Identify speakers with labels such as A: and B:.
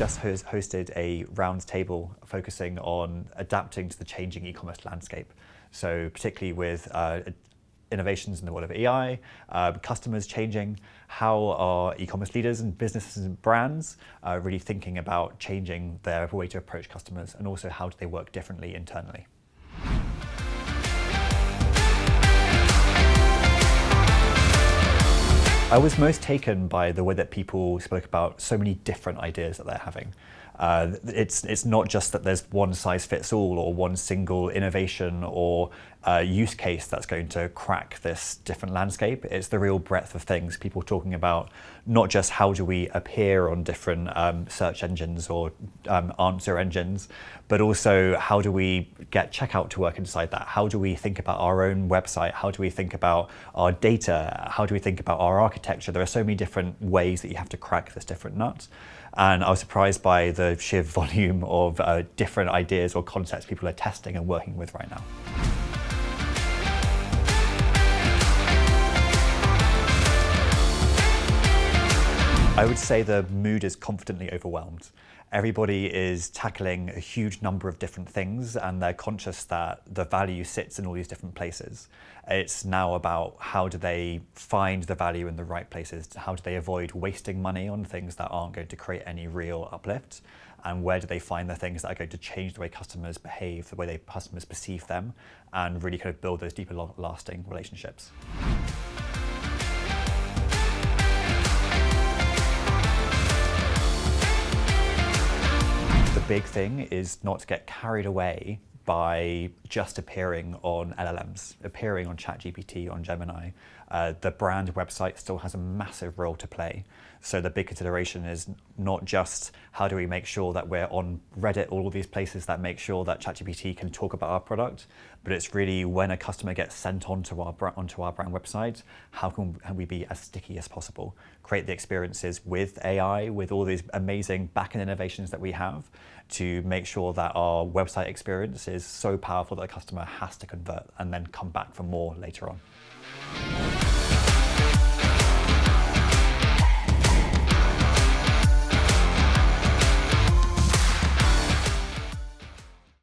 A: just hosted a roundtable focusing on adapting to the changing e-commerce landscape. So particularly with innovations in the world of AI, customers changing, how are e-commerce leaders and businesses and brands really thinking about changing their way to approach customers, and also how do they work differently internally. I was most taken by the way that people spoke about so many different ideas that they're having. It's not just that there's one size fits all or one single innovation or use case that's going to crack this different landscape. It's the real breadth of things. People talking about not just how do we appear on different search engines or answer engines, but also how do we get checkout to work inside that? How do we think about our own website? How do we think about our data? How do we think about our architecture? There are so many different ways that you have to crack this different nut. And I was surprised by the sheer volume of different ideas or concepts people are testing and working with right now. I would say the mood is confidently overwhelmed. Everybody is tackling a huge number of different things, and they're conscious that the value sits in all these different places. It's now about how do they find the value in the right places, how do they avoid wasting money on things that aren't going to create any real uplift, and where do they find the things that are going to change the way customers behave, the way customers perceive them, and really kind of build those deeper lasting relationships. The big thing is not to get carried away by just appearing on LLMs, appearing on ChatGPT, on Gemini. The brand website still has a massive role to play. So the big consideration is not just how do we make sure that we're on Reddit, all of these places that make sure that ChatGPT can talk about our product, but it's really when a customer gets sent onto our brand website, how can we be as sticky as possible? Create the experiences with AI, with all these amazing backend innovations that we have, to make sure that our website experience is so powerful that the customer has to convert and then come back for more later on.